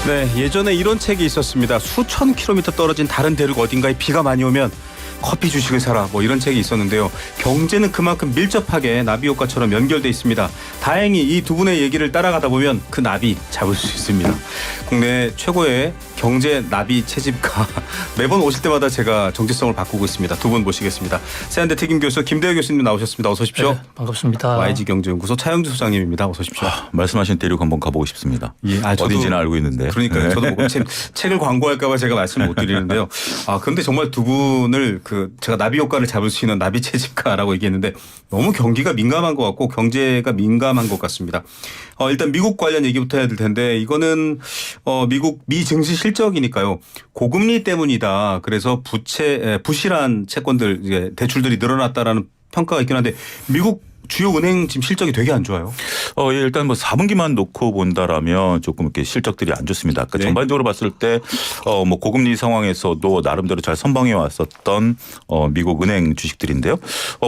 네, 예전에 이런 책이 있었습니다. 수천 킬로미터 떨어진 다른 대륙 어딘가에 비가 많이 오면 커피 주식을 사라, 뭐 이런 책이 있었는데요. 경제는 그만큼 밀접하게 나비 효과처럼 연결돼 있습니다. 다행히 이 두 분의 얘기를 따라가다 보면 그 나비 잡을 수 있습니다. 국내 최고의 경제 나비 채집가, 매번 오실 때마다 제가 정체성을 바꾸고 있습니다. 두 분 모시겠습니다. 세한대 특임 교수 김대우 교수님 나오셨습니다. 어서 오십시오. 네, 반갑습니다. YG경제연구소 차영주 소장님입니다. 어서 오십시오. 말씀하신 대륙 한번 가보고 싶습니다. 예, 어딘지는 알고 있는데. 그러니까요. 네. 저도 뭐 책을 광고할까 봐 제가 말씀을 못 드리는데요. 그런데 정말 두 분을 제가 나비 효과를 잡을 수 있는 나비 채집가라고 얘기했는데 너무 경기가 민감한 것 같고 경제가 민감한 것 같습니다. 일단 미국 관련 얘기부터 해야 될 텐데 이거는 미국 미 증시 실적이니까요. 고금리 때문이다. 그래서 부실한 채권들 이제 대출들이 늘어났다라는 평가가 있긴 한데 미국 주요 은행 지금 실적이 되게 안 좋아요. 예, 일단 뭐 4분기만 놓고 본다라면 조금 이렇게 실적들이 안 좋습니다. 그러니까 네. 전반적으로 봤을 때 뭐 고금리 상황에서도 나름대로 잘 선방해 왔었던 미국 은행 주식들인데요.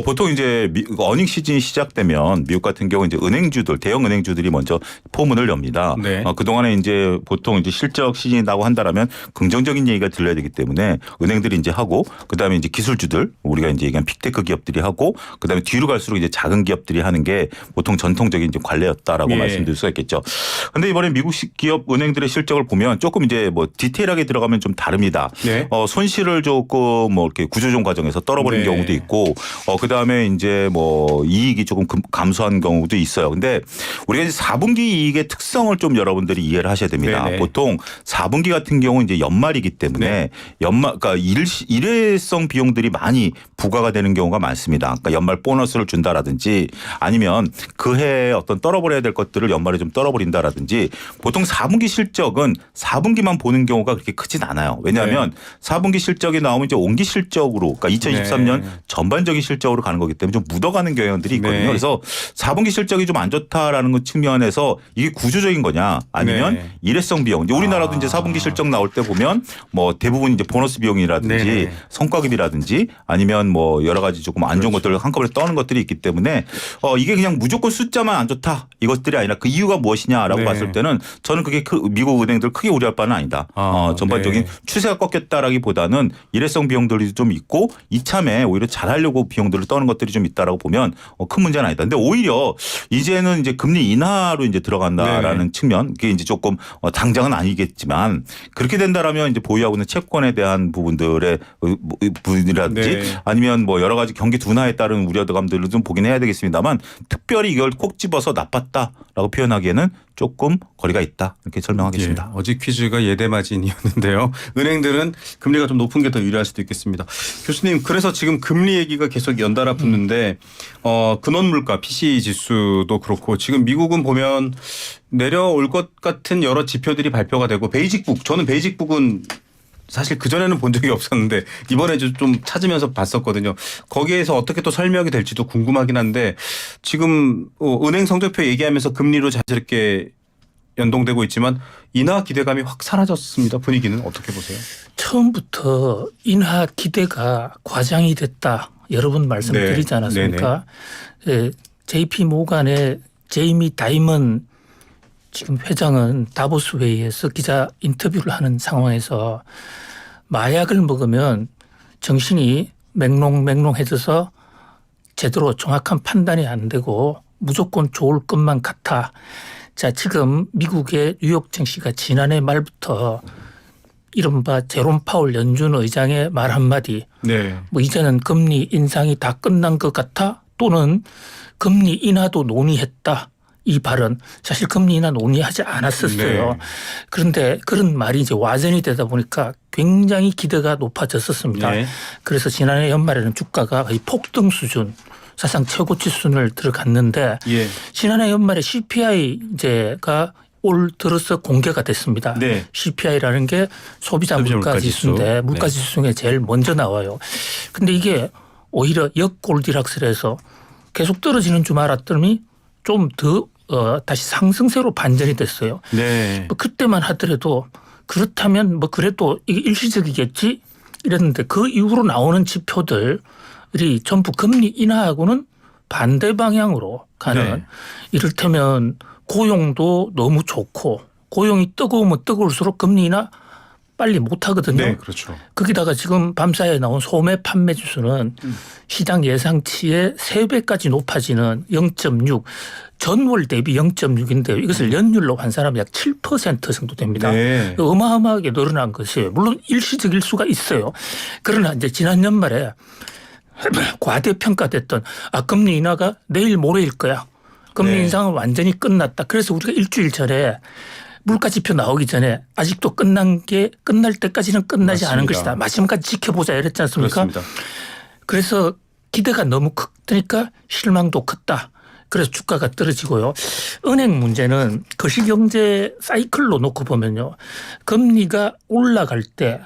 보통 이제 어닝 시즌이 시작되면 미국 같은 경우 이제 은행주들, 대형 은행주들이 먼저 포문을 엽니다. 네. 그동안에 이제 보통 이제 실적 시즌이라고 한다라면 긍정적인 얘기가 들려야 되기 때문에 은행들이 이제 하고 그다음에 이제 기술주들 우리가 이제 얘기한 빅테크 기업들이 하고 그다음에 뒤로 갈수록 이제 작은 기업들이 하는 게 보통 전통적인 이제 관례였다라고 예. 말씀드릴 수가 있겠죠. 그런데 이번에 미국식 기업 은행들의 실적을 보면 조금 이제 뭐 디테일하게 들어가면 좀 다릅니다. 네. 손실을 조금 뭐 이렇게 구조조정 과정에서 떨어버린 네. 경우도 있고 그다음에 이제 뭐 이익이 조금 감소한 경우도 있어요. 근데 우리가 이제 4분기 이익의 특성을 좀 여러분들이 이해를 하셔야 됩니다. 네네. 보통 4분기 같은 경우 이제 연말이기 때문에 네. 그러니까 일회성 비용들이 많이 부과가 되는 경우가 많습니다. 그러니까 연말 보너스를 준다라든지 아니면 그 해에 어떤 떨어버려야 될 것들을 연말에 좀 떨어버린다라든지 보통 4분기 실적은 4분기만 보는 경우가 그렇게 크진 않아요. 왜냐하면 4분기 실적이 나오면 이제 온기 실적으로 그러니까 2023년 네. 전반적인 실적으로 가는 거기 때문에 좀 묻어가는 경향들이 있거든요. 네. 그래서 4분기 실적이 좀 안 좋다라는 것 측면에서 이게 구조적인 거냐 아니면 네. 일회성 비용. 이제 우리나라도 이제 4분기 실적 나올 때 보면 뭐 대부분 이제 보너스 비용이라든지 네. 성과급이라든지 아니면 뭐 여러 가지 조금 안 좋은 그렇죠. 것들을 한꺼번에 떠는 것들이 있기 때문에 이게 그냥 무조건 숫자만 안 좋다 이것들이 아니라 그 이유가 무엇이냐라고 네. 봤을 때는 저는 그게 미국 은행들 크게 우려할 바는 아니다. 전반적인 네. 추세가 꺾였다라기보다는 일회성 비용들이 좀 있고 이참에 오히려 잘하려고 비용들을 떠는 것들이 좀 있다라고 보면 큰 문제는 아니다. 근데 오히려 이제는 이제 금리 인하로 이제 들어간다라는 네. 측면 그게 이제 조금 당장은 아니겠지만 그렇게 된다라면 이제 보유하고 있는 채권에 대한 부분들의 부분이라든지 네. 아니면 뭐 여러 가지 경기 둔화에 따른 우려감들을 좀 보긴 해야 되겠습니다만 특별히 이걸 콕 집어서 나빴다라고 표현하기에는 조금 거리가 있다 이렇게 설명하겠습니다. 예, 어제 퀴즈가 예대마진이었는데요. 은행들은 금리가 좀 높은 게 더 유리할 수도 있겠습니다. 교수님, 그래서 지금 금리 얘기가 계속 연달아 붙는데 근원물가 PCE 지수도 그렇고 지금 미국은 보면 내려올 것 같은 여러 지표들이 발표가 되고 베이직북, 저는 베이직북은 사실 그전에는 본 적이 없었는데 이번에 좀 찾으면서 봤었거든요. 거기에서 어떻게 또 설명이 될지도 궁금하긴 한데 지금 은행 성적표 얘기하면서 금리로 자연스럽게 연동되고 있지만 인하 기대감이 확 사라졌습니다. 분위기는 어떻게 보세요? 처음부터 인하 기대가 과장이 됐다. 여러 번 말씀드리지 네. 않았습니까? JP 모간의 제이미 다이먼 지금 회장은 다보스 회의에서 기자 인터뷰를 하는 상황에서 마약을 먹으면 정신이 맹롱맹롱해져서 제대로 정확한 판단이 안 되고 무조건 좋을 것만 같아. 자, 지금 미국의 뉴욕 증시가 지난해 말부터 이른바 제롬 파월 연준 의장의 말 한마디 네. 뭐 이제는 금리 인상이 다 끝난 것 같아 또는 금리 인하도 논의했다. 이 발언 사실 금리 인하 논의하지 않았었어요. 네. 그런데 그런 말이 이제 와전이 되다 보니까 굉장히 기대가 높아졌었습니다. 네. 그래서 지난해 연말에는 주가가 거의 폭등 수준 사상 최고치 수준을 들어갔는데 예. 지난해 연말에 CPI 이제가 올 들어서 공개가 됐습니다. 네. CPI라는 게 소비자 물가 지수인데 물가 지수 중에 제일 먼저 나와요. 근데 이게 오히려 역골디락스를 해서 계속 떨어지는 줄 알았더니 좀 더 다시 상승세로 반전이 됐어요. 네. 뭐 그때만 하더라도 그렇다면 뭐 그래도 이게 일시적이겠지 이랬는데 그 이후로 나오는 지표들이 전부 금리 인하하고는 반대 방향으로 가는 네. 이를테면 고용도 너무 좋고 고용이 뜨거우면 뜨거울수록 금리 인하 빨리 못 하거든요. 네, 그렇죠. 거기다가 지금 밤사이에 나온 소매 판매 지수는 시장 예상치의 3배까지 높아지는 0.6, 전월 대비 0.6인데요. 이것을 연율로 환산하면 약 7% 정도 됩니다. 네. 어마어마하게 늘어난 것이에요. 물론 일시적일 수가 있어요. 그러나 이제 지난 연말에 과대평가됐던 금리 인하가 내일 모레일 거야. 금리 네. 인상은 완전히 끝났다. 그래서 우리가 일주일 전에 물가지표 나오기 전에 아직도 끝날 때까지는 끝나지 않은 맞습니다. 것이다. 마지막까지 지켜보자 이랬지 않습니까? 그렇습니다. 그래서 기대가 너무 크니까 실망도 컸다. 그래서 주가가 떨어지고요. 은행 문제는 거시경제 사이클로 놓고 보면요. 금리가 올라갈 때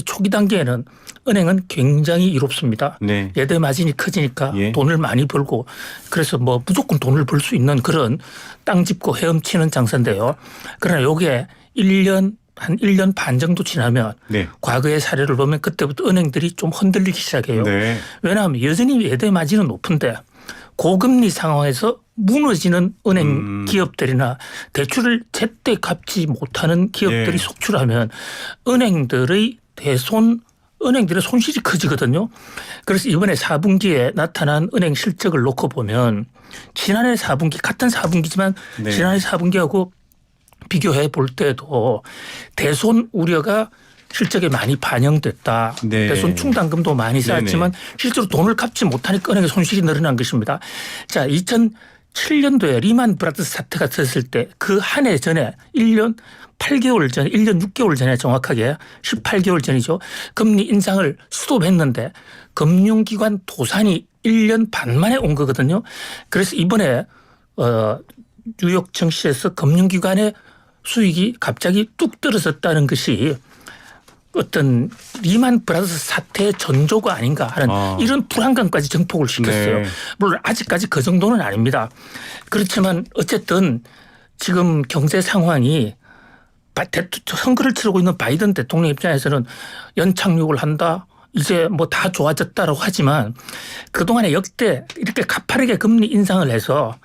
초기 단계에는 은행은 굉장히 이롭습니다. 네. 예대 마진이 커지니까 예. 돈을 많이 벌고 그래서 뭐 무조건 돈을 벌 수 있는 그런 땅 짚고 헤엄치는 장사인데요. 그러나 요게 한 1년 반 정도 지나면 네. 과거의 사례를 보면 그때부터 은행들이 좀 흔들리기 시작해요. 네. 왜냐하면 여전히 예대 마진은 높은데 고금리 상황에서 무너지는 은행 기업들이나 대출을 제때 갚지 못하는 기업들이 네. 속출하면 은행들의 손실이 커지거든요. 그래서 이번에 4분기에 나타난 은행 실적을 놓고 보면 지난해 4분기 같은 4분기지만 네. 지난해 4분기하고 비교해 볼 때도 대손 우려가 실적에 많이 반영됐다. 네. 대손 충당금도 많이 쌓였지만 네네. 실제로 돈을 갚지 못하니까 은행의 손실이 늘어난 것입니다. 자, 2007년도에 리만 브라더스 사태가 터졌을 때 그 한 해 전에 1년 8개월 전에 1년 6개월 전에 정확하게 18개월 전이죠. 금리 인상을 스톱했는데 금융기관 도산이 1년 반 만에 온 거거든요. 그래서 이번에 뉴욕 증시에서 금융기관의 수익이 갑자기 뚝 떨어졌다는 것이 어떤 리만 브라더스 사태의 전조가 아닌가 하는 이런 불안감까지 증폭을 시켰어요. 네. 물론 아직까지 그 정도는 아닙니다. 그렇지만 어쨌든 지금 경제 상황이 선거를 치르고 있는 바이든 대통령 입장에서는 연착륙을 한다. 이제 뭐 다 좋아졌다라고 하지만 그동안에 역대 이렇게 가파르게 금리 인상을 해서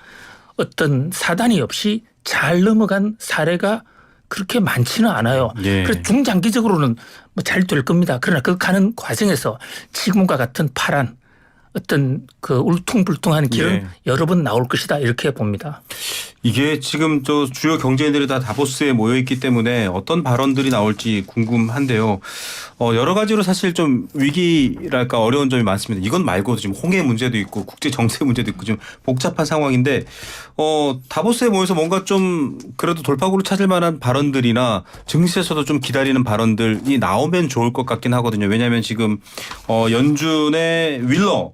어떤 사단이 없이 잘 넘어간 사례가 그렇게 많지는 않아요. 예. 그래서 중장기적으로는 뭐 잘 될 겁니다. 그러나 그 가는 과정에서 지금과 같은 파란 어떤 그 울퉁불퉁한 길은 예. 여러 번 나올 것이다 이렇게 봅니다. 이게 지금 저 주요 경제인들이 다 다보스에 모여 있기 때문에 어떤 발언들이 나올지 궁금한데요. 여러 가지로 사실 좀 위기랄까 어려운 점이 많습니다. 이건 말고도 지금 홍해 문제도 있고 국제 정세 문제도 있고 좀 복잡한 상황인데 다보스에 모여서 뭔가 좀 그래도 돌파구를 찾을 만한 발언들이나 증시에서도 좀 기다리는 발언들이 나오면 좋을 것 같긴 하거든요. 왜냐하면 지금 연준의 윌러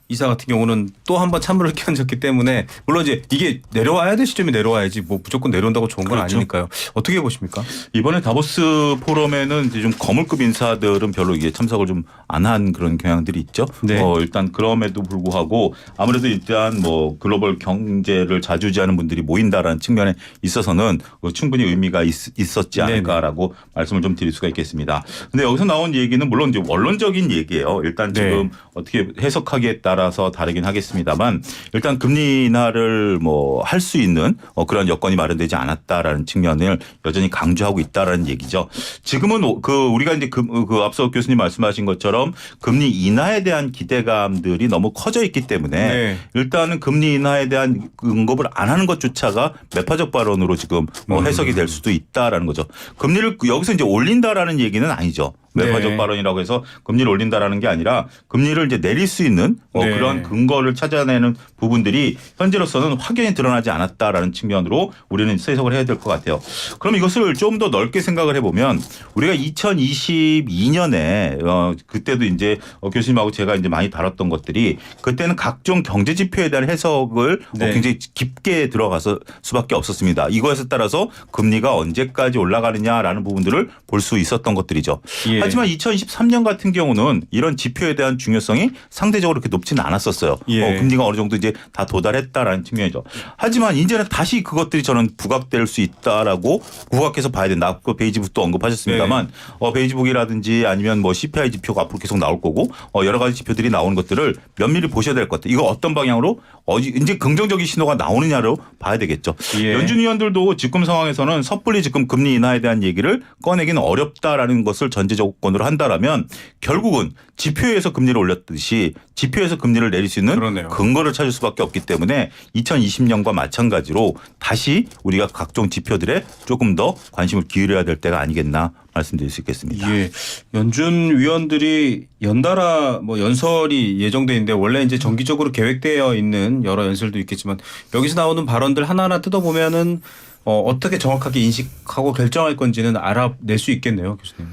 이사 같은 경우는 또 한 번 찬물을 끼얹었기 때문에 물론 이제 이게 내려와야 될 시점이 내려와야지 뭐 무조건 내려온다고 좋은 건 그렇죠. 아니니까요. 어떻게 보십니까? 이번에 다보스 포럼에는 이제 좀 거물급 인사들은 별로 이게 참석을 좀 안 한 그런 경향들이 있죠. 네. 일단 그럼에도 불구하고 아무래도 일단 뭐 글로벌 경제를 좌지우지하는 분들이 모인다라는 측면에 있어서는 충분히 의미가 있었지 않을까라고 말씀을 좀 드릴 수가 있겠습니다. 근데 여기서 나온 얘기는 물론 이제 원론적인 얘기예요. 일단 지금 어떻게 해석하기에 따라서 다르긴 하겠습니다만 일단 금리 인하를 뭐 할 수 있는 그런 여건이 마련되지 않았다라는 측면을 여전히 강조하고 있다라는 얘기죠. 지금은 우리가 이제 그 앞서 교수님 말씀하신 것처럼 금리 인하에 대한 기대감들이 너무 커져 있기 때문에 일단은 금리 인하에 대한 언급을 안 하는 것조차가 매파적 발언으로 지금 해석이 될 수도 있다라는 거죠. 금리를 여기서 이제 올린다라는 얘기는 아니죠. 매파적 발언이라고 해서 금리를 올린다라는 게 아니라 금리를 이제 내릴 수 있는 그런 근거를 찾아내는 부분들이 현재로서는 확연히 드러나지 않았다라는 측면으로 우리는 해석을 해야 될 것 같아요. 그럼 이것을 좀 더 넓게 생각을 해보면 우리가 2022년에 그때도 이제 교수님하고 제가 이제 많이 다뤘던 것들이 그때는 각종 경제 지표에 대한 해석을 굉장히 깊게 들어가서 수밖에 없었습니다. 이거에 따라서 금리가 언제까지 올라가느냐라는 부분들을 볼 수 있었던 것들이죠. 예. 하지만 2023년 같은 경우는 이런 지표에 대한 중요성이 상대적으로 그렇게 높지는 않았었어요. 예. 금리가 어느 정도 이제 다 도달했다라는 측면이죠. 하지만 이제는 다시 그것들이 저는 부각될 수 있다라고 부각해서 봐야 된다. 그 베이지북도 언급하셨습니다만 베이지북이라든지 아니면 뭐 CPI 지표가 앞으로 계속 나올 거고 여러 가지 지표들이 나오는 것들을 면밀히 보셔야 될 것 같아요. 이거 어떤 방향으로 이제 긍정적인 신호가 나오느냐로 봐야 되겠죠. 예. 연준 위원들도 지금 상황에서는 섣불리 지금 금리 인하에 대한 얘기를 꺼내기는 어렵다라는 것을 전제 조건으로 한다라면 결국은 지표에서 금리를 올렸듯이 지표에서 금리를 내릴 수 있는 그러네요. 근거를 찾을 수밖에 없기 때문에 2020년과 마찬가지로 다시 우리가 각종 지표들에 조금 더 관심을 기울여야 될 때가 아니겠나 말씀드릴 수 있겠습니다. 예. 연준 위원들이 연달아 뭐 연설이 예정돼 있는데 원래 이제 정기적으로 계획되어 있는 여러 연설도 있겠지만 여기서 나오는 발언들 하나하나 뜯어보면은 어떻게 정확하게 인식하고 결정할 건지는 알아낼 수 있겠네요, 교수님.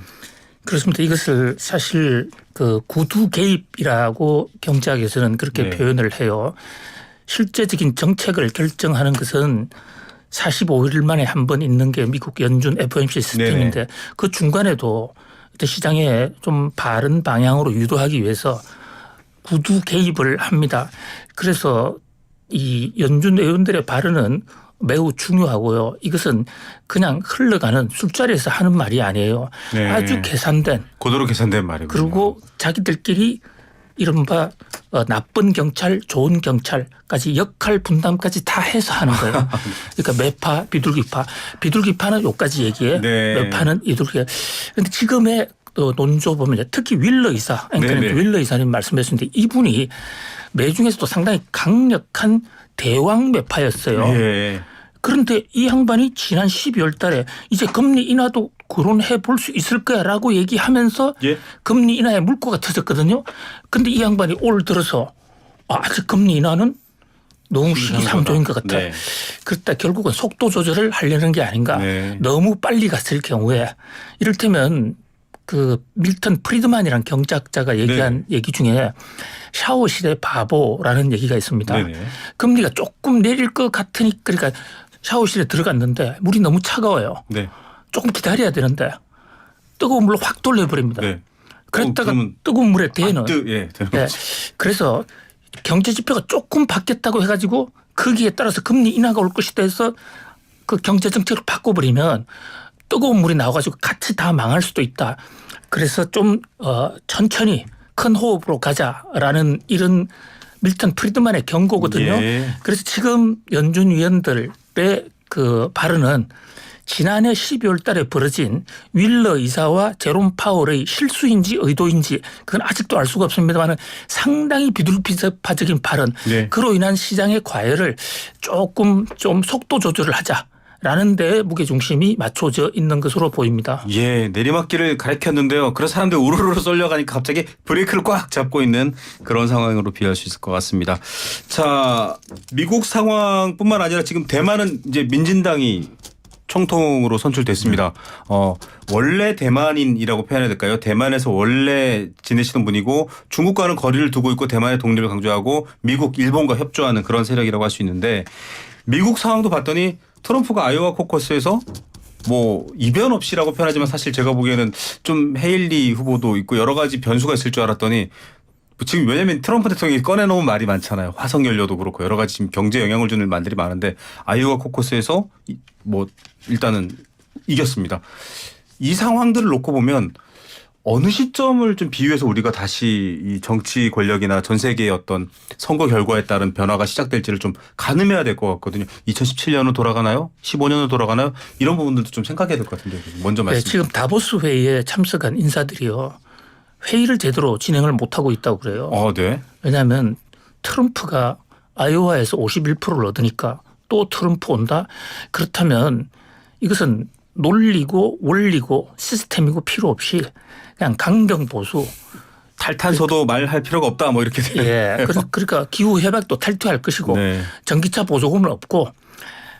그렇습니다. 이것을 사실 그 구두 개입이라고 경제학에서는 그렇게 표현을 해요. 실제적인 정책을 결정하는 것은 45일 만에 한 번 있는 게 미국 연준 FOMC 시스템인데 그 중간에도 시장에 좀 바른 방향으로 유도하기 위해서 구두 개입을 합니다. 그래서 이 연준 의원들의 발언은 매우 중요하고요. 이것은 그냥 흘러가는 술자리에서 하는 말이 아니에요. 네. 아주 계산된. 고도로 계산된 말이군요. 그리고 자기들끼리 이른바 나쁜 경찰, 좋은 경찰까지 역할 분담까지 다 해서 하는 거예요. 그러니까 매파, 비둘기파. 비둘기파는 요까지 얘기해. 매파는 이둘기. 그런데 지금의 논조 보면 특히 윌러 이사, 윌러 이사님 말씀하셨는데 이분이 매중에서도 상당히 강력한 대왕 매파였어요. 예. 그런데 이 양반이 지난 12월 달에 이제 금리 인하도 거론해 볼 수 있을 거야라고 얘기하면서 금리 인하에 물꼬가 터졌거든요. 그런데 이 양반이 올 들어서 아직 금리 인하는 너무 시기상조인 것 같아. 그렇다 결국은 속도 조절을 하려는 게 아닌가. 너무 빨리 갔을 경우에 이를테면 그 밀턴 프리드만이라는 경제학자가 얘기한 얘기 중에 샤워실의 바보라는 얘기가 있습니다. 금리가 조금 내릴 것 같으니 그러니까 샤워실에 들어갔는데 물이 너무 차가워요. 조금 기다려야 되는데 뜨거운 물로 확 돌려버립니다. 그랬다가 뜨거운 물에 대는. 그래서 경제지표가 조금 바뀌었다고 해가지고 거기에 따라서 금리 인하가 올 것이다 해서 그 경제정책을 바꿔버리면 뜨거운 물이 나와가지고 같이 다 망할 수도 있다. 그래서 좀 천천히 큰 호흡으로 가자라는 이런 밀턴 프리드만의 경고거든요. 그래서 지금 연준 위원들의 그 발언은 지난해 12월 달에 벌어진 윌러 이사와 제롬 파월의 실수인지 의도인지 그건 아직도 알 수가 없습니다만 상당히 비둘기파적인 발언. 그로 인한 시장의 과열을 조금 좀 속도 조절을 하자. 라는 데 무게중심이 맞춰져 있는 것으로 보입니다. 예, 내리막길을 가리켰는데요. 그래서 사람들이 우르르 쏠려가니까 갑자기 브레이크를 꽉 잡고 있는 그런 상황으로 비할 수 있을 것 같습니다. 자, 미국 상황뿐만 아니라 지금 대만은 이제 민진당이 총통으로 선출됐습니다. 원래 대만인이라고 표현해야 될까요? 대만에서 원래 지내시던 분이고 중국과는 거리를 두고 있고 대만의 독립을 강조하고 미국, 일본과 협조하는 그런 세력이라고 할 수 있는데 미국 상황도 봤더니 트럼프가 아이오와 코커스에서 뭐 이변 없이라고 표현하지만 사실 제가 보기에는 좀 헤일리 후보도 있고 여러 가지 변수가 있을 줄 알았더니 지금 왜냐하면 트럼프 대통령이 꺼내놓은 말이 많잖아요. 화석연료도 그렇고 여러 가지 지금 경제 영향을 주는 말들이 많은데 아이오와 코커스에서 뭐 일단은 이겼습니다. 이 상황들을 놓고 보면 어느 시점을 좀 비유해서 우리가 다시 이 정치 권력이나 전 세계의 어떤 선거 결과에 따른 변화가 시작될지를 좀 가늠해야 될 것 같거든요. 2017년으로 돌아가나요? 15년으로 돌아가나요? 이런 부분들도 좀 생각해야 될 것 같은데 먼저 말씀. 지금 다보스 회의에 참석한 인사들이요. 회의를 제대로 진행을 못하고 있다고 그래요. 왜냐하면 트럼프가 아이오와에서 51%를 얻으니까 또 트럼프 온다? 그렇다면 이것은 논리고 원리고 시스템이고 필요 없이 그냥 강경 보수. 탈탄소도 말할 필요가 없다 뭐 이렇게. 그러니까 기후 협약도 탈퇴할 것이고 전기차 보조금은 없고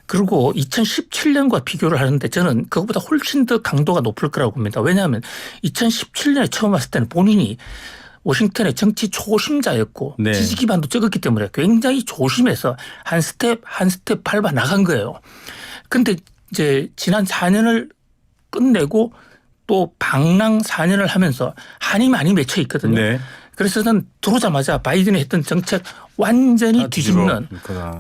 그리고 2017년과 비교를 하는데 저는 그것보다 훨씬 더 강도가 높을 거라고 봅니다. 왜냐하면 2017년에 처음 왔을 때는 본인이 워싱턴의 정치 초심자였고 지지 기반도 적었기 때문에 굉장히 조심해서 한 스텝 한 스텝 밟아 나간 거예요. 그런데 이제 지난 4년을 끝내고 또 방랑 4년을 하면서 한이 많이 맺혀 있거든요. 네. 그래서 저는 들어오자마자 바이든이 했던 정책 완전히 뒤집는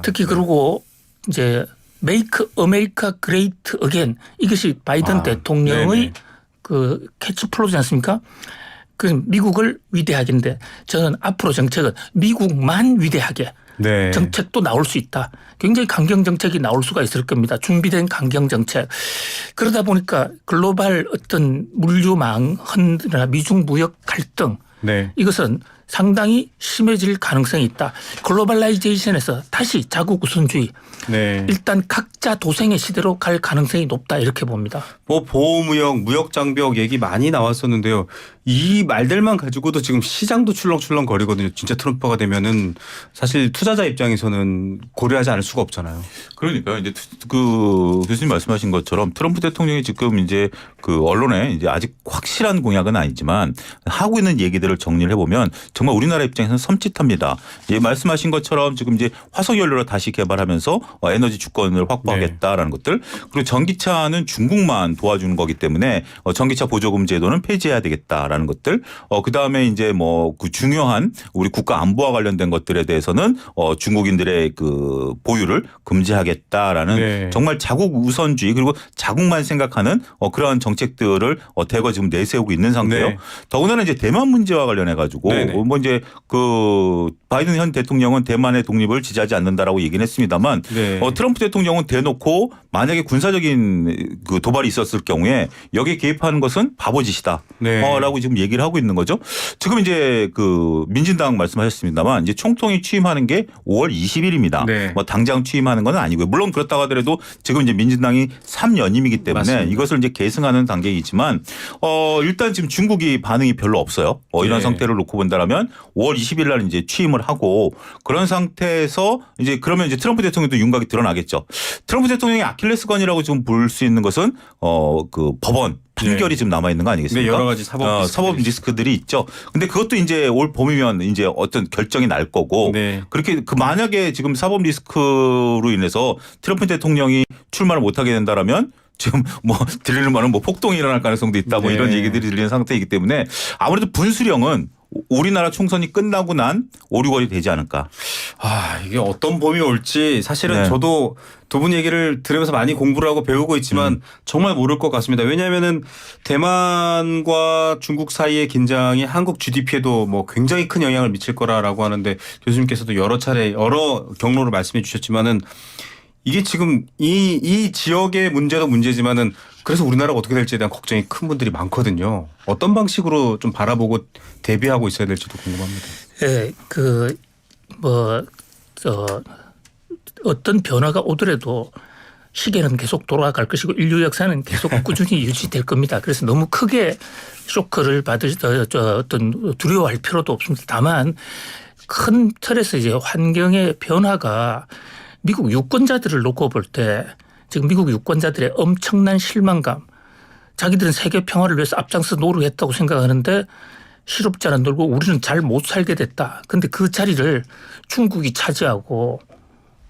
특히 그리고 이제 Make America Great Again 이것이 바이든 대통령의 네네. 그 캐치플로우지 않습니까? 그 미국을 위대하게인데 저는 앞으로 정책은 미국만 위대하게 네. 정책도 나올 수 있다. 굉장히 강경 정책이 나올 수가 있을 겁니다. 준비된 강경 정책. 그러다 보니까 글로벌 어떤 물류망 흔들이나 미중 무역 갈등 네. 이것은 상당히 심해질 가능성이 있다. 글로벌라이제이션에서 다시 자국 우선주의 네. 일단 각자 도생의 시대로 갈 가능성이 높다 이렇게 봅니다. 뭐 보호무역, 무역장벽 얘기 많이 나왔었는데요. 이 말들만 가지고도 지금 시장도 출렁출렁 거리거든요. 진짜 트럼프가 되면은 사실 투자자 입장에서는 고려하지 않을 수가 없잖아요. 그러니까 이제 그 교수님 말씀하신 것처럼 트럼프 대통령이 지금 이제 그 언론에 이제 아직 확실한 공약은 아니지만 하고 있는 얘기들을 정리를 해보면 정말 우리나라 입장에서는 섬찟합니다. 예, 말씀하신 것처럼 지금 이제 화석 연료를 다시 개발하면서 에너지 주권을 확보하겠다라는 것들, 그리고 전기차는 중국만 도와주는 거기 때문에 전기차 보조금 제도는 폐지해야 되겠다라는 것들, 그 다음에 이제 뭐 그 중요한 우리 국가 안보와 관련된 것들에 대해서는 중국인들의 그 보유를 금지하겠다라는 네. 정말 자국 우선주의 그리고 자국만 생각하는 그러한 정책들을 대거 지금 내세우고 있는 상태예요. 네. 더군다나 이제 대만 문제와 관련해 가지고 네네. 뭐 이제 그 바이든 현 대통령은 대만의 독립을 지지하지 않는다라고 얘기는 했습니다만 네. 트럼프 대통령은 대놓고 만약에 군사적인 그 도발이 있었을 경우에 여기에 개입하는 것은 바보짓이다. 네. 라고 지금 얘기를 하고 있는 거죠. 지금 이제 그 민진당 말씀하셨습니다만 이제 총통이 취임하는 게 5월 20일입니다. 네. 뭐 당장 취임하는 건 아니고요. 물론 그렇다고 하더라도 지금 이제 민진당이 3연임이기 때문에 맞습니다. 이것을 이제 계승하는 단계이지만 일단 지금 중국이 반응이 별로 없어요. 이런 네. 상태를 놓고 본다라면 5월 20일 날 이제 취임을 하고 그런 상태에서 이제 그러면 이제 트럼프 대통령도 윤곽이 드러나겠죠. 트럼프 대통령의 아킬레스건이라고 지금 볼 수 있는 것은 그 법원 판결이 네. 지금 남아 있는 거 아니겠습니까? 네, 여러 가지 사법 리스크들이 있죠. 근데 그것도 이제 올 봄이면 이제 어떤 결정이 날 거고 네. 그렇게 그 만약에 지금 사법 리스크로 인해서 트럼프 대통령이 출마를 못하게 된다라면 지금 뭐 들리는 말은 뭐 폭동이 일어날 가능성도 있다 뭐 네. 이런 얘기들이 들리는 상태이기 때문에 아무래도 분수령은 우리나라 총선이 끝나고 난 5, 6월이 되지 않을까. 이게 어떤 봄이 올지 사실은 네. 저도 두 분 얘기를 들으면서 많이 공부를 하고 배우고 있지만 정말 모를 것 같습니다. 왜냐하면은 대만과 중국 사이의 긴장이 한국 GDP에도 뭐 굉장히 큰 영향을 미칠 거라라고 하는데 교수님께서도 여러 차례 여러 경로를 말씀해 주셨지만은 이게 지금 이 지역의 문제도 문제지만은 그래서 우리나라가 어떻게 될지에 대한 걱정이 큰 분들이 많거든요. 어떤 방식으로 좀 바라보고 대비하고 있어야 될지도 궁금합니다. 예, 어떤 변화가 오더라도 시계는 계속 돌아갈 것이고 인류 역사는 계속 꾸준히 유지될 겁니다. 그래서 너무 크게 쇼크를 어떤 두려워할 필요도 없습니다. 다만 큰 틀에서 이제 환경의 변화가 미국 유권자들을 놓고 볼 때 지금 미국 유권자들의 엄청난 실망감, 자기들은 세계 평화를 위해서 앞장서 노력했다고 생각하는데 실업자 는 늘고 우리는 잘 못 살게 됐다. 그런데 그 자리를 중국이 차지하고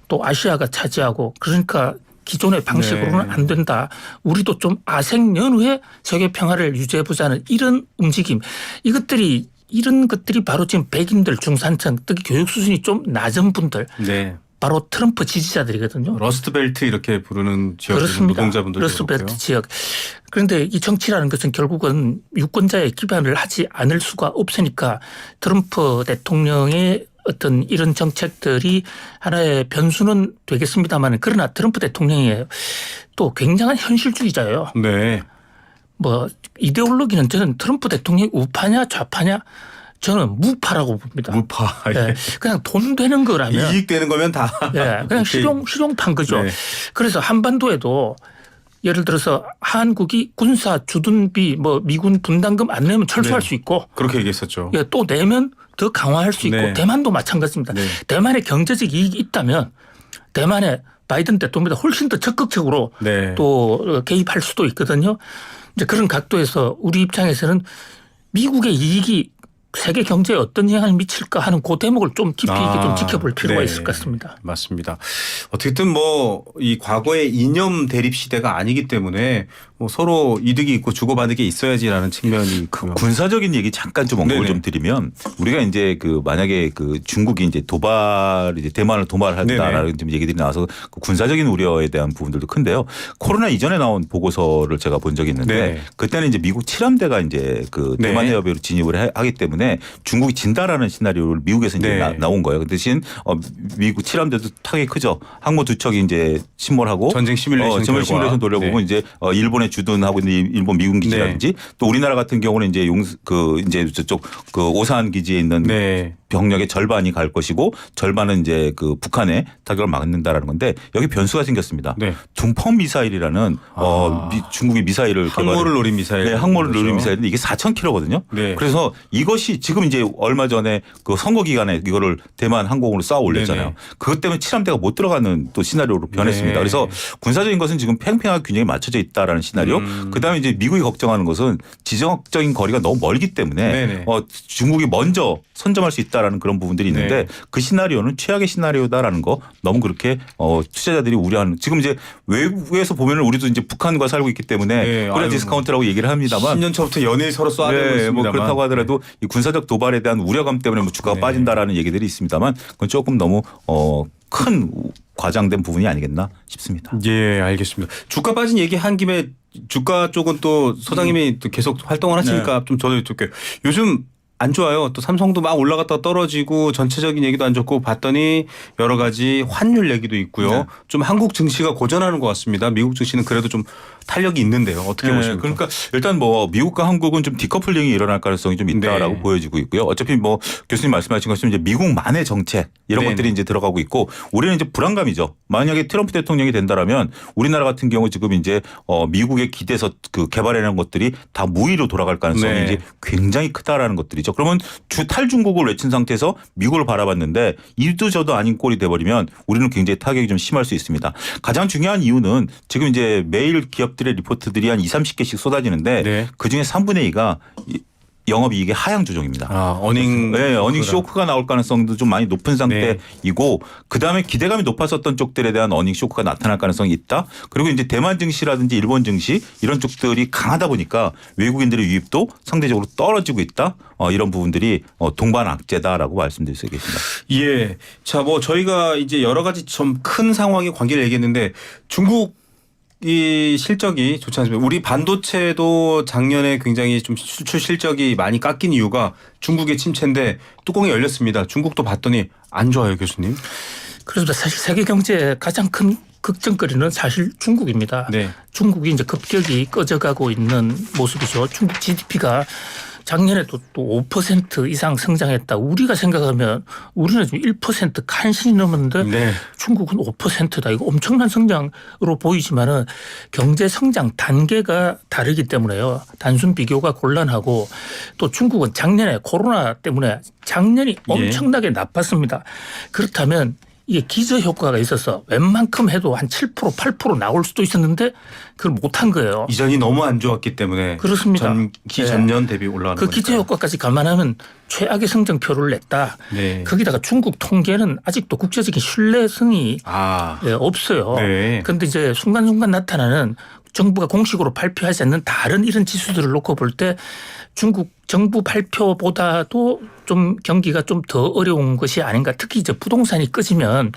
또 아시아가 차지하고 그러니까 기존의 방식으로는 안 된다. 우리도 좀 아생연후에 세계 평화를 유지해보자는 이런 움직임. 이런 것들이 바로 지금 백인들 중산층 특히 교육 수준이 좀 낮은 분들 네. 바로 트럼프 지지자들이거든요. 러스트벨트 이렇게 부르는 지역들 노동자분들도 러스트벨트 그렇고요. 지역. 그런데 이 정치라는 것은 결국은 유권자의 기반을 하지 않을 수가 없으니까 트럼프 대통령의 어떤 이런 정책들이 하나의 변수는 되겠습니다만 그러나 트럼프 대통령이 또 굉장한 현실주의자예요. 네. 뭐 이데올로기는 저는 트럼프 대통령이 우파냐 좌파냐 저는 무파라고 봅니다. 무파. 예. 그냥 돈 되는 거라면 이익되는 거면 다. 예. 그냥 실용탄 거죠. 네. 그래서 한반도에도 예를 들어서 한국이 군사 주둔비 뭐 미군 분담금 안 내면 철수할 네. 수 있고 그렇게 얘기했었죠. 예, 또 내면 더 강화할 수 있고 네. 대만도 마찬가지입니다. 네. 대만의 경제적 이익이 있다면 대만의 바이든 대통령보다 훨씬 더 적극적으로 네. 또 개입할 수도 있거든요. 이제 그런 각도에서 우리 입장에서는 미국의 이익이 세계 경제에 어떤 영향을 미칠까 하는 그 대목을 좀 깊이 있게 좀 지켜볼 필요가 네. 있을 것 같습니다. 맞습니다. 어쨌든 뭐 이 과거의 이념 대립 시대가 아니기 때문에 뭐 서로 이득이 있고 주고받는 게 있어야지라는 측면이 있고요. 군사적인 얘기 잠깐 좀 언급을 네네. 좀 드리면 우리가 이제 그 만약에 그 중국이 이제 이제 대만을 도발한다라는 좀 얘기들이 나와서 그 군사적인 우려에 대한 부분들도 큰데요. 코로나 이전에 나온 보고서를 제가 본 적이 있는데 네. 그때는 이제 미국 7함대가 이제 그 네. 대만 해협으로 진입을 하기 때문에 중국이 진다라는 시나리오를 미국에서 이제 네. 나온 거예요. 그 대신 미국 7함대도 타격이 크죠. 항모 두 척이 이제 침몰하고 전쟁 시뮬레이션 전쟁 결과. 시뮬레이션 돌려보면 네. 이제 일본에 주둔하고 있는 일본 미군 기지라든지 또 우리나라 같은 경우는 이제 이제 저쪽 그 오산 기지에 있는 네. 병력의 절반이 갈 것이고 절반은 이제 그 북한에 타격을 막는다라는 건데 여기 변수가 생겼습니다. 네. 둥펑 미사일이라는 중국이 미사일을 항모를 노린 미사일. 네, 항모를 그렇죠. 노린 미사일인데 이게 4,000km거든요. 네. 그래서 이것이 지금 이제 얼마 전에 그 선거 기간에 이거를 대만 항공으로 쌓아 올렸잖아요. 네네. 그것 때문에 7함대가 못 들어가는 또 시나리오로 변했습니다. 네. 그래서 군사적인 것은 지금 팽팽하게 균형이 맞춰져 있다라는 시나리오. 그다음에 이제 미국이 걱정하는 것은 지정학적인 거리가 너무 멀기 때문에 네네. 중국이 먼저 선점할 수 있다라는 그런 부분들이 있는데 네. 그 시나리오는 최악의 시나리오다라는 거 너무 그렇게 투자자들이 우려하는 지금 이제 외국에서 보면은 우리도 이제 북한과 살고 있기 때문에 네. 그런 아유, 디스카운트라고 얘기를 합니다만 10년 전부터 연일 서로 쏴대고 네, 있습니다만. 뭐 그렇다고 하더라도 이 군사적 도발에 대한 우려감 때문에 뭐 주가가 네. 빠진다라는 얘기들이 있습니다만 그건 조금 너무 큰 과장된 부분이 아니겠나 싶습니다. 예, 알겠습니다. 주가 빠진 얘기 한 김에 주가 쪽은 또 소장님이 또 계속 활동을 하시니까 좀 저도 여쭤볼게요. 요즘 안 좋아요. 또 삼성도 막 올라갔다 떨어지고 전체적인 얘기도 안 좋고 봤더니 여러 가지 환율 얘기도 있고요. 네. 좀 한국 증시가 고전하는 것 같습니다. 미국 증시는 그래도 좀 탄력이 있는데요. 어떻게 네, 보십니까? 그러니까 일단 뭐 미국과 한국은 좀 디커플링이 일어날 가능성이 좀 있다라고 네. 보여지고 있고요. 어차피 뭐 교수님 말씀하신 것처럼 이제 미국만의 정책 이런 네. 것들이 이제 들어가고 있고 우리는 이제 불안감이죠. 만약에 트럼프 대통령이 된다라면 우리나라 같은 경우 지금 이제 미국에 기대서 그 개발해낸 것들이 다 무위로 돌아갈 가능성이 네. 이제 굉장히 크다라는 것들이죠. 그러면 탈중국을 외친 상태에서 미국을 바라봤는데 이도 저도 아닌 꼴이 돼버리면 우리는 굉장히 타격이 좀 심할 수 있습니다. 가장 중요한 이유는 지금 이제 매일 기업들의 리포트들이 한 20-30개씩 쏟아지는데 네. 그중에 3분의 2가 영업이익의 하향 조정입니다. 어닝. 네, 어닝 쇼크가 나올 가능성도 좀 많이 높은 상태이고 그다음에 기대감이 높았었던 쪽들에 대한 어닝 쇼크가 나타날 가능성이 있다. 그리고 이제 대만 증시라든지 일본 증시 이런 쪽들이 강하다 보니까 외국인들의 유입도 상대적으로 떨어지고 있다. 이런 부분들이 동반악재다라고 말씀드릴 수 있겠습니다. 예. 자, 뭐 저희가 이제 여러 가지 좀 큰 상황의 관계를 얘기했는데 중국 이 실적이 좋지 않습니다. 우리 반도체도 작년에 굉장히 좀 수출 실적이 많이 깎인 이유가 중국의 침체인데 뚜껑이 열렸습니다. 중국도 봤더니 안 좋아요, 교수님. 그래서 사실 세계 경제의 가장 큰 걱정거리는 사실 중국입니다. 네. 중국이 이제 급격히 꺼져가고 있는 모습이죠. 중국 GDP가 작년에도 또 5% 이상 성장했다. 우리가 생각하면 우리는 지금 1% 간신히 넘었는데 네. 중국은 5%다. 이거 엄청난 성장으로 보이지만은 경제 성장 단계가 다르기 때문에요. 단순 비교가 곤란하고 또 중국은 작년에 코로나 때문에 작년이 엄청나게 나빴습니다. 그렇다면 이게 기저 효과가 있어서 웬만큼 해도 한 7% 8% 나올 수도 있었는데 그걸 못한 거예요. 이전이 너무 안 좋았기 때문에 그렇습니다. 전년 대비 올라가는 그 거니까요. 기저 효과까지 감안하면 최악의 성장표를 냈다. 네. 거기다가 중국 통계는 아직도 국제적인 신뢰성이 없어요. 네. 그런데 이제 순간순간 나타나는 정부가 공식으로 발표하지 않는 다른 이런 지수들을 놓고 볼 때 중국 정부 발표보다도 좀 경기가 좀 더 어려운 것이 아닌가. 특히 이제 부동산이 꺼지면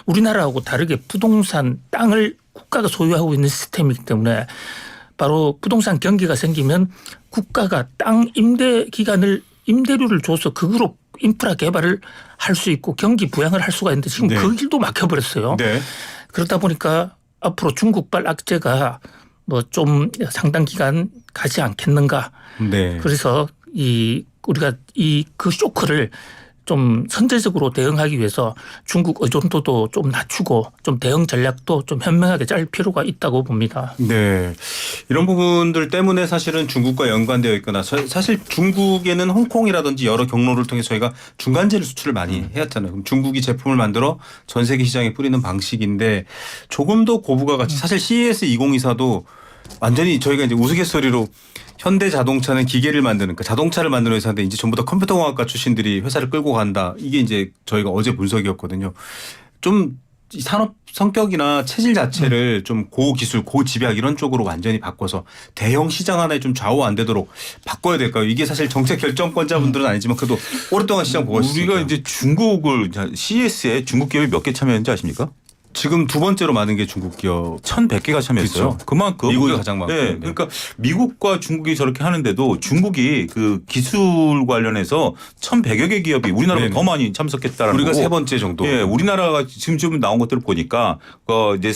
우리나라하고 다르게 부동산 땅을 국가가 소유하고 있는 시스템이기 때문에 바로 부동산 경기가 생기면 국가가 땅 임대 기간을 임대료를 줘서 그거로 인프라 개발을 할 수 있고 경기 부양을 할 수가 있는데 지금 네. 그 길도 막혀버렸어요. 네. 그러다 보니까 앞으로 중국발 악재가 뭐 좀 상당 기간 가지 않겠는가. 네. 그래서 우리가 그 쇼크를 좀 선제적으로 대응하기 위해서 중국 의존도도 좀 낮추고 좀 대응 전략도 좀 현명하게 짤 필요가 있다고 봅니다. 네. 이런 부분들 때문에 사실은 중국과 연관되어 있거나 사실 중국에는 홍콩이라든지 여러 경로를 통해 저희가 중간재료 수출을 많이 해왔잖아요. 그럼 중국이 제품을 만들어 전 세계 시장에 뿌리는 방식인데 조금 더 고부가 가치 사실 CES 2024도 완전히 저희가 이제 우스갯소리로 현대 자동차는 기계를 만드는 그러니까 자동차를 만드는 회사인데 이제 전부 다 컴퓨터공학과 출신들이 회사를 끌고 간다. 이게 이제 저희가 어제 분석이었거든요. 좀 산업 성격이나 체질 자체를 좀 고기술, 고집약 이런 쪽으로 완전히 바꿔서 대형 시장 하나에 좀 좌우 안 되도록 바꿔야 될까요? 이게 사실 정책 결정권자분들은 아니지만 그래도 오랫동안 시장 보고 있으니까. 우리가 이제 중국을 CES에 중국 기업이 몇 개 참여했는지 아십니까? 지금 두 번째로 많은 게 중국 기업. 1,100개가 참여했어요. 그렇죠. 그만큼 미국이 가장 많고. 네. 그러니까 미국과 중국이 저렇게 하는데도 중국이 그 기술 관련해서 1,100여 개 기업이 우리나라보다 네네. 더 많이 참석했다라는 우리가 거고. 세 번째 정도. 예, 우리나라가 지금 나온 것들을 보니까 이제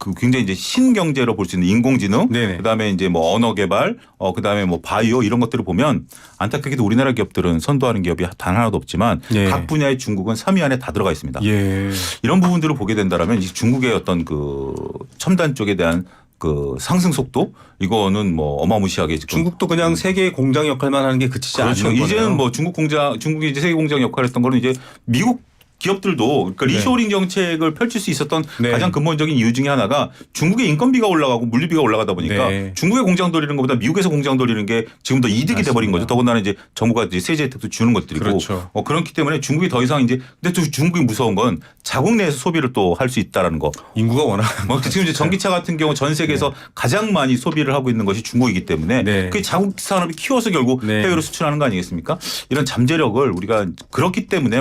그 굉장히 이제 신경제로 볼 수 있는 인공지능, 네네. 그다음에 이제 뭐 언어 개발, 그다음에 뭐 바이오 이런 것들을 보면 안타깝게도 우리나라 기업들은 선도하는 기업이 단 하나도 없지만 예. 각 분야의 중국은 3위 안에 다 들어가 있습니다. 예. 이런 부분들을 보게 된다라면 이 중국의 어떤 그 첨단 쪽에 대한 그 상승 속도 이거는 뭐 어마무시하게 지금 중국도 그냥 세계 공장 역할만 하는 게 그치지 그렇죠. 않는 거네요. 이제는 뭐 중국이 이제 세계 공장 역할을 했던 거는 이제 미국 기업들도 그러니까 네. 리쇼링 정책을 펼칠 수 있었던 네. 가장 근본적인 이유 중에 하나가 중국의 인건비가 올라가고 물류비가 올라가다 보니까 네. 중국에 공장 돌리는 것보다 미국에서 공장 돌리는 게 지금 더 이득이 맞습니다. 돼버린 거죠. 더군다나 이제 정부가 이제 세제 혜택도 주는 것들이고 그렇죠. 그렇기 때문에 중국이 더 이상 이제 근데 또 중국이 무서운 건 자국 내에서 소비를 또 할 수 있다라는 거. 인구가 워낙 지금 이제 전기차 같은 경우 전 세계에서 가장 많이 소비를 하고 있는 것이 중국이기 때문에 네. 그 자국 산업이 키워서 결국 네. 해외로 수출하는 거 아니겠습니까? 이런 잠재력을 우리가 그렇기 때문에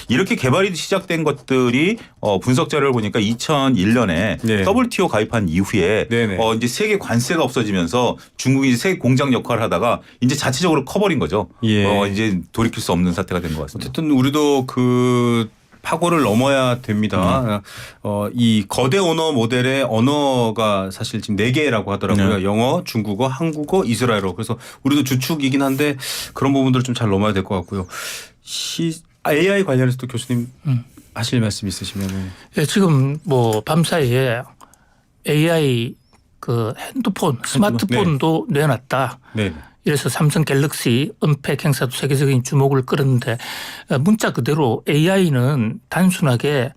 이렇게 개발이 시작된 것들이 분석 자료를 보니까 2001년에 네. WTO 가입한 이후에 네네. 이제 세계 관세가 없어지면서 중국이 이제 세계 공장 역할을 하다가 이제 자체적으로 커버린 거죠. 예. 이제 돌이킬 수 없는 사태가 된 것 같습니다. 어쨌든 우리도 그 파고를 넘어야 됩니다. 이 거대 언어 모델의 언어가 사실 지금 4개라고 하더라고요. 네. 영어, 중국어, 한국어, 이스라엘어. 그래서 우리도 주축이긴 한데 그런 부분들을 좀 잘 넘어야 될 것 같고요. AI 관련해서 또 교수님 하실 말씀 있으시면. 예, 지금 뭐 밤사이에 AI 그 핸드폰, 스마트폰도 내놨다. 네. 이래서 삼성 갤럭시 은폐 행사도 세계적인 주목을 끌었는데 문자 그대로 AI는 단순하게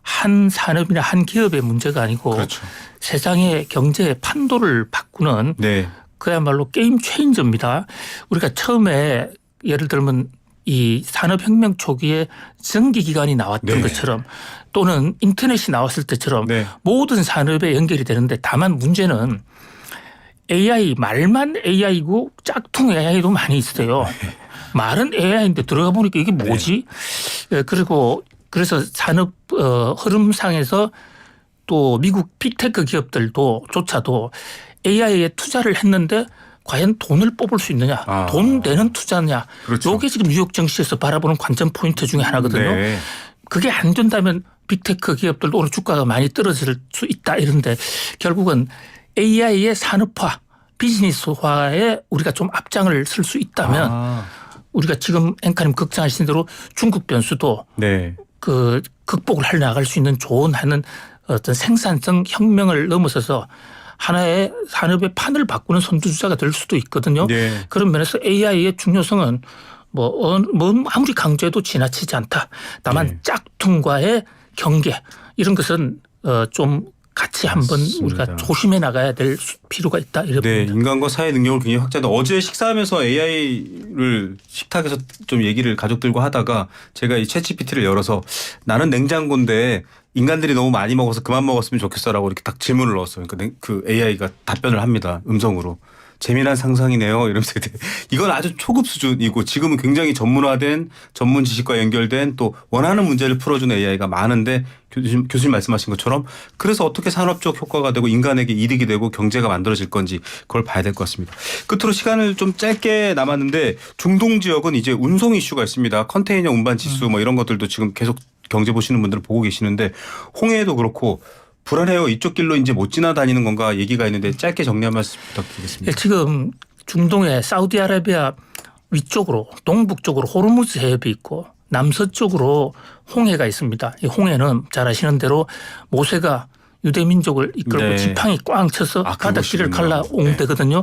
한 산업이나 한 기업의 문제가 아니고 그렇죠. 세상의 경제의 판도를 바꾸는 네. 그야말로 게임 체인저입니다. 우리가 처음에 예를 들면 이 산업혁명 초기에 전기기관이 나왔던 네. 것처럼 또는 인터넷이 나왔을 때처럼 네. 모든 산업에 연결이 되는데 다만 문제는 AI 말만 AI고 짝퉁 AI도 많이 있어요. 말은 AI인데 들어가 보니까 이게 뭐지? 예, 그리고 그래서 산업 흐름상에서 또 미국 빅테크 기업들도 조차도 AI에 투자를 했는데 과연 돈을 뽑을 수 있느냐? 돈 되는 투자냐? 그렇죠. 이게 지금 뉴욕 증시에서 바라보는 관전 포인트 중에 하나거든요. 네. 그게 안 된다면 빅테크 기업들도 오늘 주가가 많이 떨어질 수 있다 이런데 결국은 AI의 산업화, 비즈니스화에 우리가 좀 앞장을 쓸 수 있다면 우리가 지금 앵커님 걱정하신 대로 중국 변수도 네. 그 극복을 해 나갈 수 있는 좋은 하는 어떤 생산성 혁명을 넘어서서 하나의 산업의 판을 바꾸는 선두주자가 될 수도 있거든요. 네. 그런 면에서 AI의 중요성은 뭐 아무리 강조해도 지나치지 않다. 다만 네. 짝퉁과의 경계 이런 것은 좀 같이 한번 맞습니다. 우리가 조심해 나가야 될 필요가 있다. 이런 네, 봅니다. 인간과 사회 능력을 굉장히 확장한다. 어제 식사하면서 AI를 식탁에서 좀 얘기를 가족들과 하다가 제가 이 챗GPT를 열어서 나는 냉장고인데 인간들이 너무 많이 먹어서 그만 먹었으면 좋겠어라고 이렇게 딱 질문을 넣었어요. 그러니까 그 AI가 답변을 합니다. 음성으로. 재미난 상상이네요. 이러면서 이건 아주 초급 수준이고 지금은 굉장히 전문화된 전문 지식과 연결된 또 원하는 문제를 풀어주는 AI가 많은데 교수님 말씀하신 것처럼 그래서 어떻게 산업적 효과가 되고 인간에게 이득이 되고 경제가 만들어질 건지 그걸 봐야 될 것 같습니다. 끝으로 시간을 좀 짧게 남았는데 중동 지역은 이제 운송 이슈가 있습니다. 컨테이너 운반 지수 뭐 이런 것들도 지금 계속 경제 보시는 분들은 보고 계시는데 홍해도 그렇고 불안해요. 이쪽 길로 이제 못 지나다니는 건가 얘기가 있는데 짧게 정리 한 말씀 부탁드리겠습니다. 예, 지금 중동의 사우디아라비아 위쪽으로 동북쪽으로 호르무즈 해협이 있고 남서쪽으로 홍해가 있습니다. 이 홍해는 잘 아시는 대로 모세가 유대민족을 이끌고 네. 지팡이 꽝 쳐서 바닷길을 그것이군요. 갈라온 데거든요.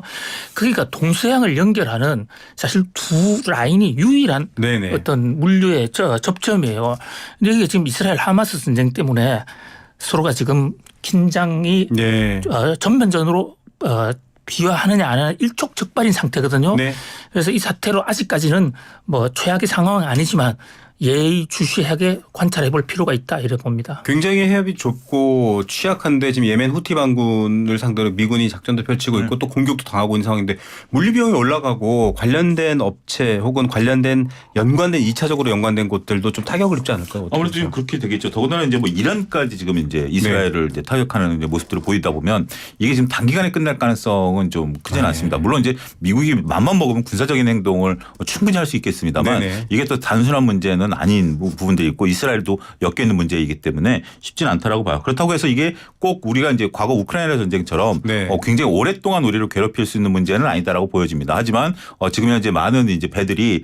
그러니까 동서양을 연결하는 사실 두 라인이 유일한 네네. 어떤 물류의 접점이에요. 근데 이게 지금 이스라엘 하마스 전쟁 때문에 서로가 지금 긴장이 네. 전면전으로 비화하느냐 안 하느냐 일촉즉발인 상태거든요. 네. 그래서 이 사태로 아직까지는 뭐 최악의 상황은 아니지만 예의주시하게 관찰해 볼 필요가 있다 이런 겁니다. 굉장히 해협이 좁고 취약한데 지금 예멘 후티 반군을 상대로 미군이 작전도 펼치고 있고 또 공격도 당하고 있는 상황인데 물리 비용이 올라가고 관련된 업체 혹은 관련된 연관된 2차적으로 연관된 곳들도 좀 타격을 입지 않을까요? 어떻게 아무래도 지금 그렇게 되겠죠. 더군다나 이제 뭐 이란까지 지금 이제 이스라엘을 이제 타격하는 이제 모습들을 보이다 보면 이게 지금 단기간에 끝날 가능성은 좀 크지는 않습니다. 물론 이제 미국이 맘만 먹으면 군사적인 행동을 충분히 할 수 있겠습니다만 네네. 이게 또 단순한 문제는 아닌 부분들이 있고 이스라엘도 엮여 있는 문제이기 때문에 쉽지는 않다라고 봐요. 그렇다고 해서 이게 꼭 우리가 이제 과거 우크라이나 전쟁처럼 네. 굉장히 오랫동안 우리를 괴롭힐 수 있는 문제는 아니다라고 보여집니다. 하지만 지금 현재 많은 이제 배들이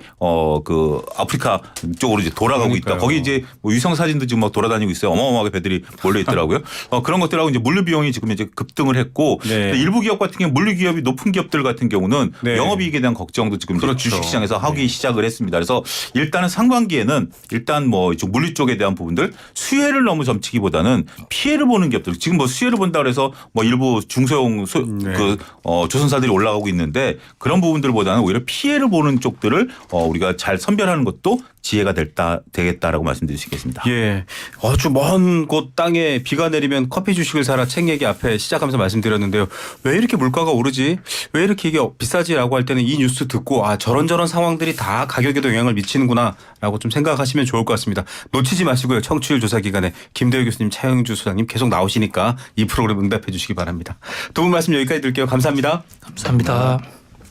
그 아프리카 쪽으로 이제 돌아가고 그러니까요. 있다. 거기 이제 뭐 위성 사진도 지금 막 돌아다니고 있어요. 어마어마하게 배들이 몰려 있더라고요. 그런 것들하고 이제 물류 비용이 지금 이제 급등을 했고 네. 일부 기업 같은 경우 물류 기업이 높은 기업들 같은 경우는 네. 영업이익에 대한 걱정도 지금 이제 그렇죠. 주식시장에서 하기 시작을 했습니다. 그래서 일단은 상반기에는 일단 뭐 이쪽 물류 쪽에 대한 부분들 수혜를 너무 점치기보다는 피해를 보는 기업들 지금 뭐 수혜를 본다 그래서 뭐 일부 중소형 조선사들이 올라가고 있는데 그런 부분들보다는 오히려 피해를 보는 쪽들을 우리가 잘 선별하는 것도 지혜가 되겠다라고 말씀드릴 수 있겠습니다. 예. 아주 먼 곳 땅에 비가 내리면 커피 주식을 사라 책 얘기 앞에 시작하면서 말씀드렸는데요. 왜 이렇게 물가가 오르지? 왜 이렇게 이게 비싸지라고 할 때는 이 뉴스 듣고 저런저런 상황들이 다 가격에도 영향을 미치는구나라고 좀 생각하시면 좋을 것 같습니다. 놓치지 마시고요. 청취율 조사 기간에 김대우 교수님, 차영주 소장님 계속 나오시니까 이 프로그램 응답해 주시기 바랍니다. 두 분 말씀 여기까지 드릴게요. 감사합니다. 감사합니다.